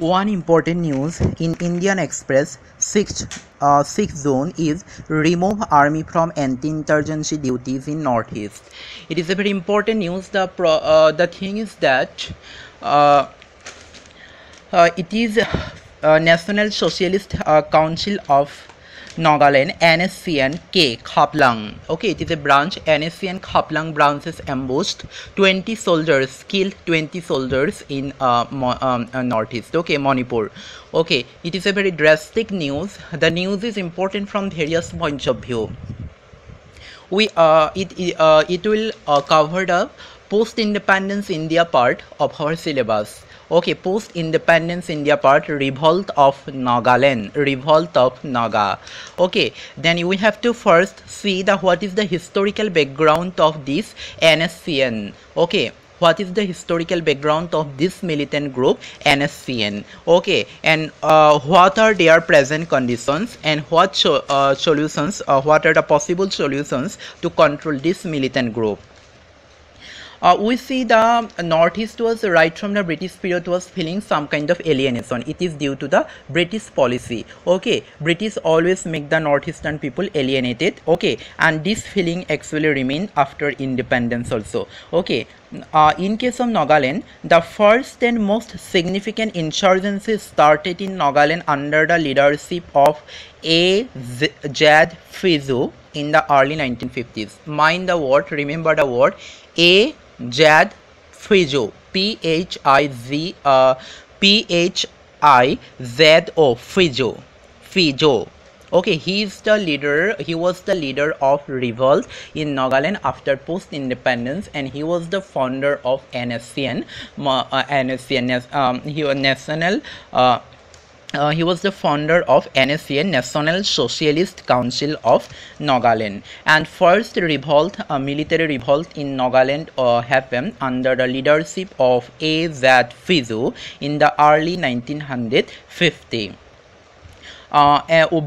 One important news in Indian Express, sixth zone is remove army from anti-insurgency duties in Northeast. It is a very important news. The thing is that uh, it is National Socialist Council of Nagaland NSCN K Khaplang. Okay, it is a branch. NSCN Khaplang branch is ambushed. 20 soldiers killed. 20 soldiers in northeast. Okay, Manipur. Okay, it is a very drastic news. The news is important from various points of view. It will cover the post-independence India part of our syllabus. Okay, post-independence India part, revolt of Nagaland, revolt of Naga. Okay, then we have to first see what is the historical background of this NSCN. Okay, what is the historical background of this militant group NSCN. Okay, and what are their present conditions, and what solutions, what are the possible solutions to control this militant group. We see the Northeast was right from the British period was feeling some kind of alienation. It is due to the British policy. Okay, British always make the Northeastern people alienated. Okay, and this feeling actually remained after independence also. Okay, in case of Nagaland, the first and most significant insurgency started in Nagaland under the leadership of A. Jad Fizu in the early 1950s. Mind the word, remember the word A. Jad Fizo, Phizo, Fizo. Okay, he is the leader. He was the leader of revolt in Nagaland after post-independence, and he was the founder of NSCN. He was national. He was the founder of NSCN, National Socialist Council of Nagaland, and first revolt, military revolt in Nagaland happened under the leadership of A.Z. Fizu in the early 1950.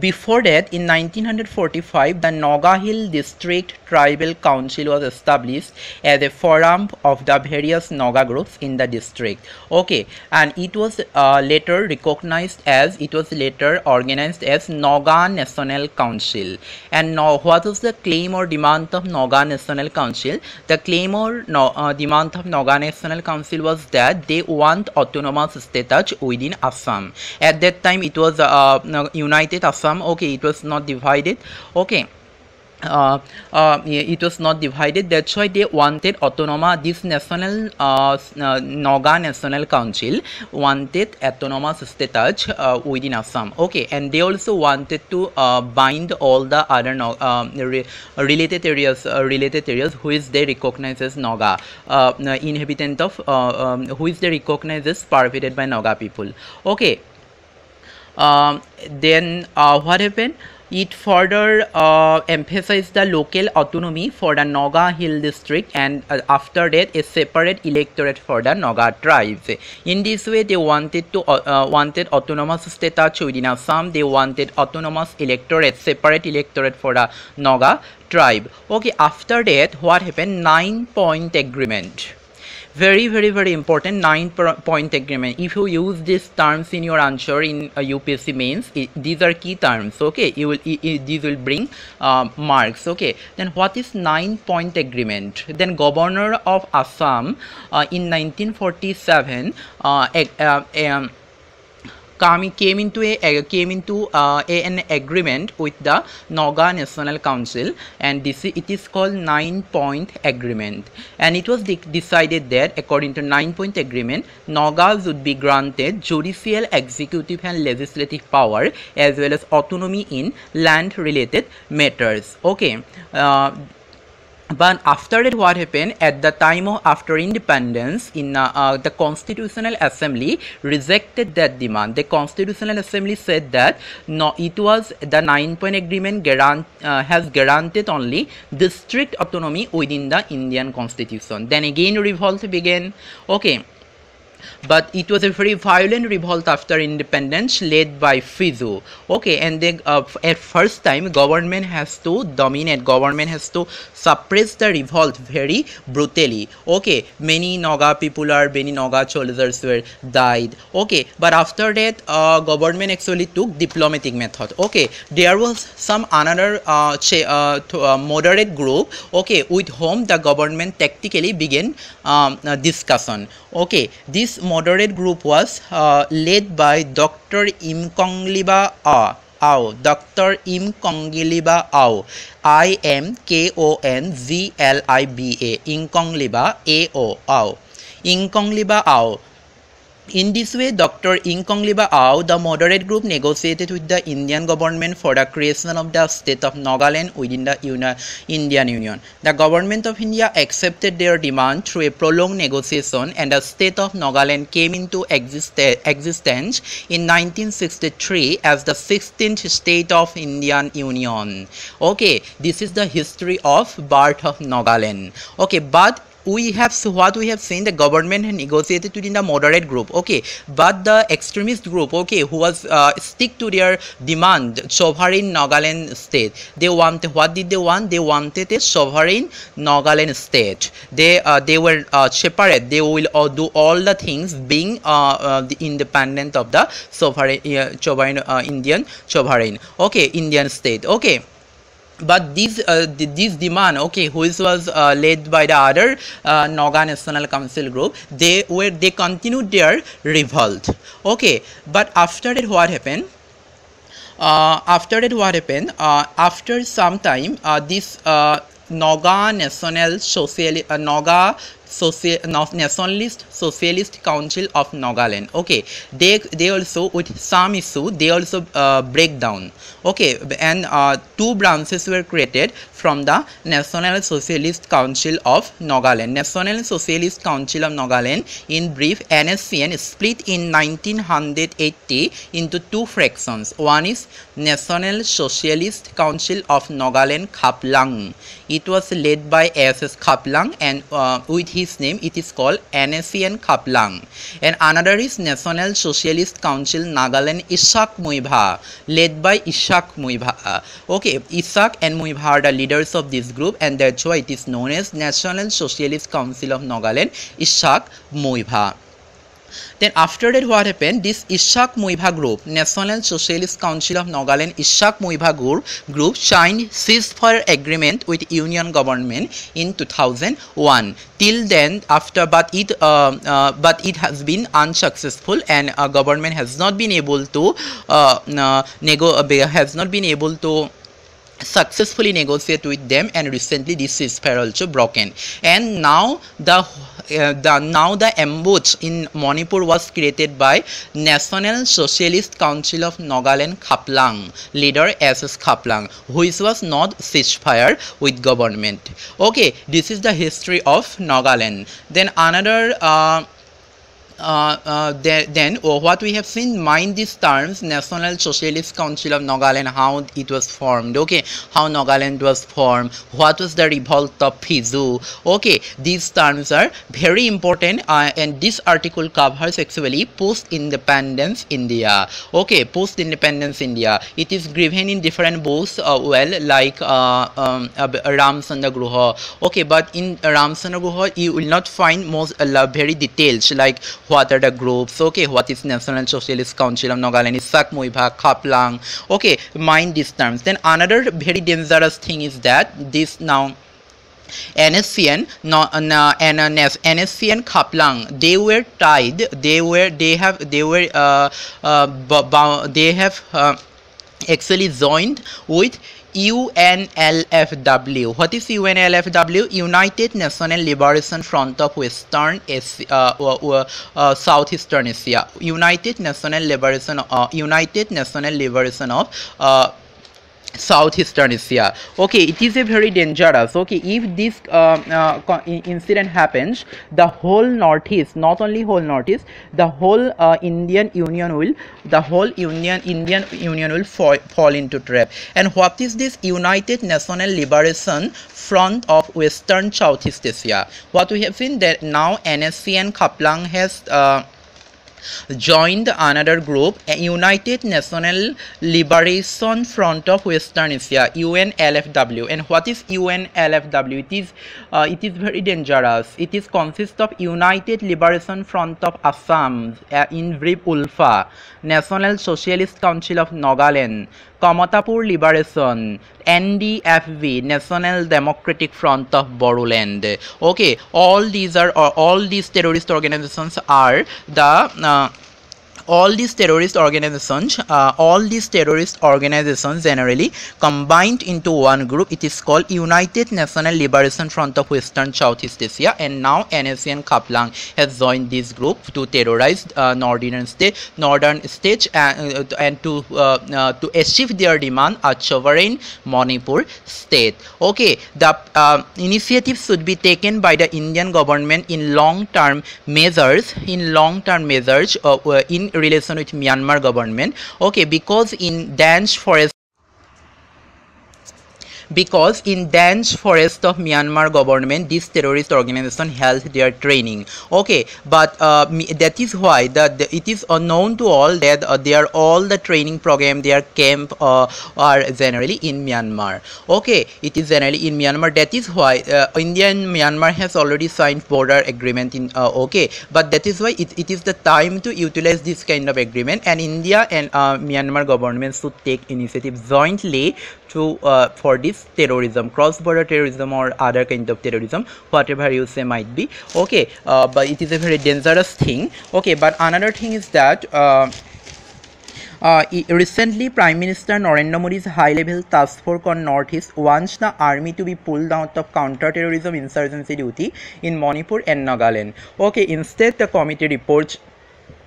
Before that, in 1945, the Naga Hill District Tribal Council was established as a forum of the various Naga groups in the district. Okay, and it was later organized as Naga National Council. And now, what was the claim or demand of Naga National Council? The claim or demand of Naga National Council was that they want autonomous status within Assam. At that time, it was united Assam. Okay, it was not divided. Okay, it was not divided. That's why they wanted autonomous. This national Naga National Council wanted autonomous status within Assam. Okay, and they also wanted to bind all the other related areas which they recognize as Naga, inhabitant of which they recognize as pervaded by Naga people. Okay. Then what happened? It further emphasized the local autonomy for the Naga Hill district, and after that a separate electorate for the Naga tribes. In this way, they wanted autonomous status within Assam. They wanted autonomous electorate, separate electorate for the Naga tribe. Okay, after that, what happened? 9-point agreement. Very important 9-point agreement. If you use these terms in your answer in UPSC mains, these are key terms. Okay, these will bring marks. Okay, then what is 9-point agreement? Then Governor of Assam in 1947 came into an agreement with the Naga National Council, and it is called 9-point agreement. And it was decided that according to 9-point agreement, Nagas would be granted judicial, executive and legislative power as well as autonomy in land related matters. Okay, but after that, what happened? At the time of after independence, in the Constitutional Assembly rejected that demand. The Constitutional Assembly said that no, it was the 9-point agreement has granted only district autonomy within the Indian Constitution. Then again, revolt began. Okay. but it was a very violent revolt after independence led by Fizu. Okay, and then at first time government has to dominate, government has to suppress the revolt very brutally. Okay, many Naga soldiers were died. Okay, but after that government actually took diplomatic method. Okay, there was some another moderate group, okay, with whom the government tactically began discussion. Okay, this moderate group was led by Dr. Imkongliba Ao, Dr. Imkongliba Ao, Imkongliba, Imkongliba Ao, Imkongliba Ao. In this way, Dr. Imkongliba Ao, the moderate group, negotiated with the Indian government for the creation of the state of Nagaland within the Indian Union. The government of India accepted their demand through a prolonged negotiation, and the state of Nagaland came into existence in 1963 as the 16th state of Indian Union. Okay, this is the history of birth of Nagaland. Okay, but we have seen the government had negotiated within the moderate group, okay, but the extremist group, okay, who was stick to their demand sovereign Nagaland state. They wanted, what did they want? They wanted a sovereign Nagaland state. They were separate. They will do all the things being the independent of the sovereign Indian sovereign, okay, Indian state. Okay, but this demand, okay, which was led by the other Naga National Council group, they continued their revolt. Okay, but after that what happened? After some time, this Naga Nationalist Socialist Council of Nagaland, okay, they also, with some issue, they also break down. Okay, and two branches were created from the National Socialist Council of Nagaland. National Socialist Council of Nagaland, in brief, NSCN, split in 1980 into two fractions. One is National Socialist Council of Nagaland Khaplang. It was led by ASS Khaplang, and with his name it is called NSCN Khaplang. And another is National Socialist Council Nagaland Ishak Muibha, led by Ishak Muibha. Okay, Ishak and Muibha are the leaders of this group, and that's why it is known as National Socialist Council of Nagaland Ishak Muibha. Then after that what happened? This Ishak Muibha group, National Socialist Council of Nagaland Ishak Muibha group signed ceasefire agreement with Union government in 2001. Till then, but it has been unsuccessful, and government has not been able to successfully negotiate with them, and recently this ceasefire also broken. And now the ambush in Manipur was created by National Socialist Council of Nagaland Khaplang, leader SS Khaplang, which was not ceasefire with government. Okay, this is the history of Nagaland. Then another what we have seen, mind these terms, National Socialist Council of Nagaland, how it was formed, okay, how Nagaland was formed, what was the revolt of Fizu. Okay, these terms are very important, and this article covers actually post-independence India. Okay, post-independence India. It is given in different books, well, like Ramchandra Guha. Okay, but in Ramchandra Guha you will not find most very details, like what are the groups, okay, what is National Socialist Council of Nagaland, Ishak Muibha, Khaplang. Okay, mind these terms. Then another very dangerous thing is that this now NSCN NSCN Khaplang, they were tied, they have actually joined with UNLFW. What is UNLFW? United National Liberation Front of Western Asia, Southeastern Asia. United National Liberation of Southeastern Asia. Okay, it is a very dangerous. Okay, if this incident happens, the whole Northeast, not only whole Northeast, the whole Indian Union will fall into trap. And what is this United National Liberation Front of Western Southeast Asia? What we have seen that now NSCN Khaplang has joined another group, a United National Liberation Front of Western Asia, UNLFW. And what is UNLFW? It is very dangerous. It is consists of United Liberation Front of Assam, in brief ULFA, National Socialist Council of Nagaland, Kamatapur Liberation, NDFV, National Democratic Front of Bodoland. Okay, all these terrorist organizations are the all these terrorist organizations generally combined into one group. It is called United National Liberation Front of Western Southeast Asia, and now NSC and Kaplang has joined this group to terrorize northern states and to achieve their demand a sovereign Manipur state. Okay, the initiatives should be taken by the Indian government in long-term measures in relation with Myanmar government. Okay, because in dense forest of Myanmar government, this terrorist organization held their training. Okay, but that is why it is known to all that they are all the training program, their camp are generally in Myanmar. Okay, it is generally in Myanmar. That is why India and Myanmar has already signed border agreement in okay, but that is why it is the time to utilize this kind of agreement, and India and Myanmar government should take initiative jointly to for this terrorism, cross-border terrorism or other kind of terrorism, whatever you say might be. Okay, but it is a very dangerous thing. Okay, but another thing is that recently Prime Minister Narendra Modi's high-level task force on Northeast wants the army to be pulled out of counter-terrorism insurgency duty in Manipur and Nagaland. Okay, instead the committee reports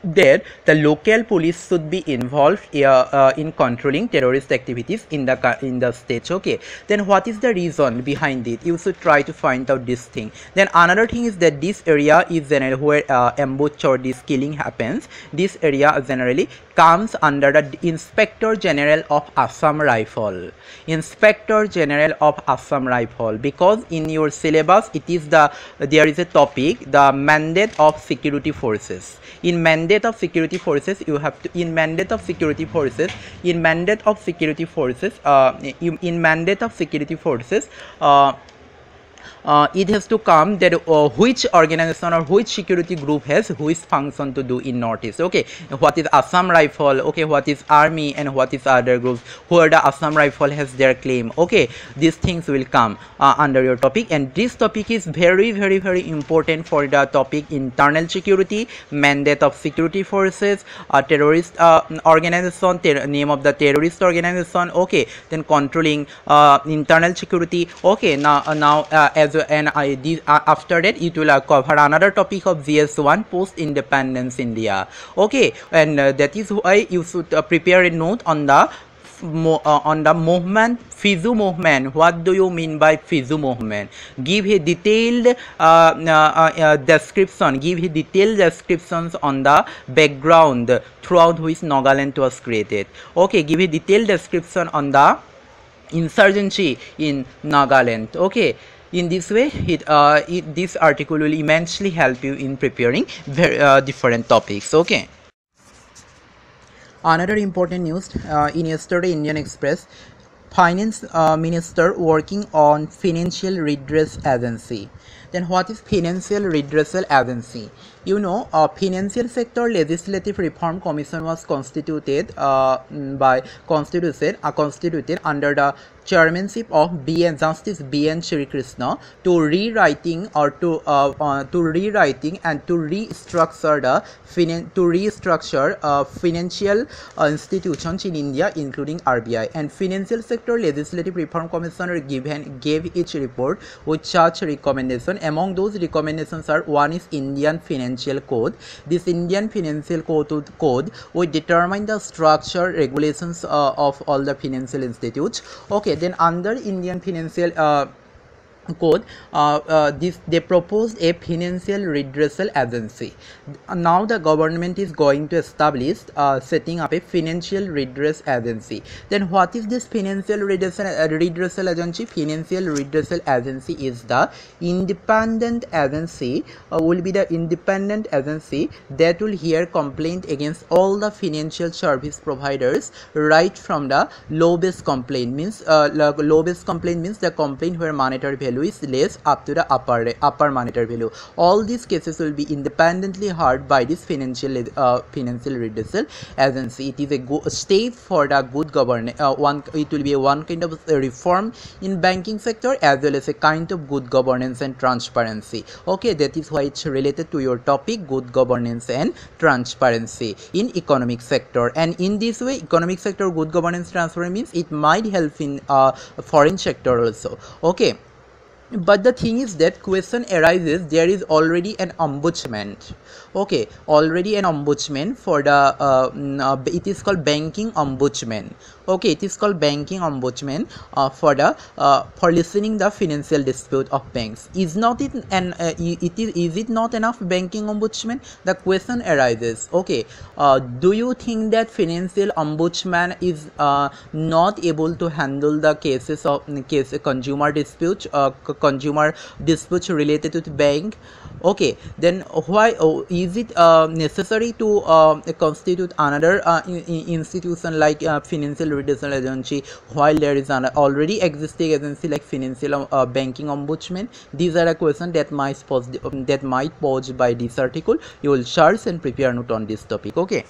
that the local police should be involved in controlling terrorist activities in the states. Okay, then what is the reason behind it? You should try to find out this thing. Then another thing is that this area is generally where ambush or this killing happens. This area generally comes under the Inspector General of Assam Rifle. Inspector General of Assam Rifle, because in your syllabus it is there is a topic, the mandate of security forces. In mandate of security forces, you have to in mandate of security forces it has to come that which organization or which security group has which function to do in Northeast. Okay, what is Assam Rifle, okay, what is army, and what is other groups, where the Assam Rifle has their claim. Okay, these things will come under your topic, and this topic is very important for the topic internal security, mandate of security forces, terrorist organization, name of the terrorist organization. Okay, then controlling internal security. Okay, now after that it will cover another topic of GS1, post-independence India. Okay, and that is why you should prepare a note on the movement, FIZU movement. What do you mean by FIZU movement? Give a detailed descriptions on the background throughout which Nagaland was created. Okay, give a detailed description on the insurgency in Nagaland. Okay, in this way this article will immensely help you in preparing different topics. Okay, another important news in yesterday Indian Express, finance minister working on financial redress agency. Then what is financial redressal agency? You know, financial sector legislative reform commission was constituted constituted under the chairmanship of Justice B.N. Sri Krishna to rewriting and to restructure financial institutions in India, including RBI. And Financial Sector Legislative Reform Commissioner gave its report with such recommendation. Among those recommendations are: one is Indian Financial Code. This Indian Financial Code will determine the structure, regulations of all the financial institutes. Okay, then under Indian Financial code, they proposed a financial redressal agency. Now the government is going to establish setting up a financial redress agency. Then what is this financial redressal agency? Financial redressal agency is the independent agency, will be the independent agency that will hear complaint against all the financial service providers, right from the lowest complaint, means lowest complaint means the complaint where monetary value is less up to the upper monetary value. All these cases will be independently heard by this financial redressal agency. It is a step for the good governance. It will be one kind of a reform in banking sector as well as a kind of good governance and transparency. Okay, that is why it's related to your topic, good governance and transparency in economic sector. And in this way, economic sector good governance transparency means it might help in foreign sector also. Okay, but the thing is that question arises, there is already an ombudsman. Okay, already an ombudsman for the it is called banking ombudsman. Okay, it is called banking ombudsman for listening the financial dispute of banks. Is not it an is it not enough banking ombudsman? The question arises. Okay, do you think that financial ombudsman is not able to handle the cases of consumer disputes related to the bank? Okay, then why is it necessary to constitute another institution like financial redressal agency while there is an already existing agency like financial banking ombudsman? These are a question that might pose by this article. You will search and prepare note on this topic. Okay.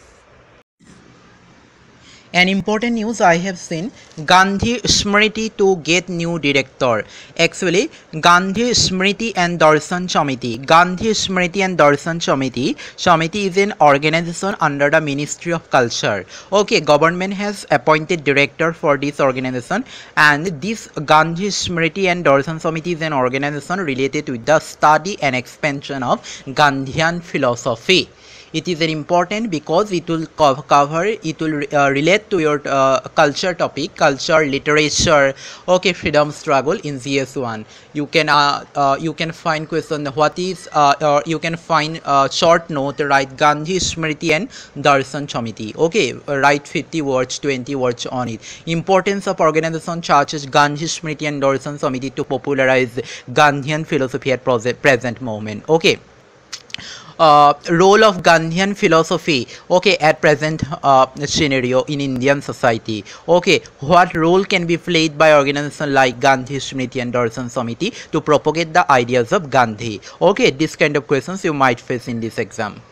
An important news I have seen, Gandhi Smriti to get new director. Actually, Gandhi Smriti and Darshan Samiti. Gandhi Smriti and Darshan Samiti is an organization under the Ministry of Culture. Okay, government has appointed director for this organization, and this Gandhi Smriti and Darshan Samiti is an organization related with the study and expansion of Gandhian philosophy. It is an important because it will relate to your culture topic, culture, literature. Okay, freedom struggle in GS1. You can find question what is or you can find short note, write Gandhi Smriti and Darshan Samiti. Okay, write 50 words, 20 words on it. Importance of organization such as Gandhi Smriti and Darshan Samiti to popularize Gandhian philosophy at present moment. Okay. Role of Gandhian philosophy, okay, at present scenario in Indian society. Okay, what role can be played by organizations like Gandhi Smriti and Darshan Samiti to propagate the ideas of Gandhi? Okay, this kind of questions you might face in this exam.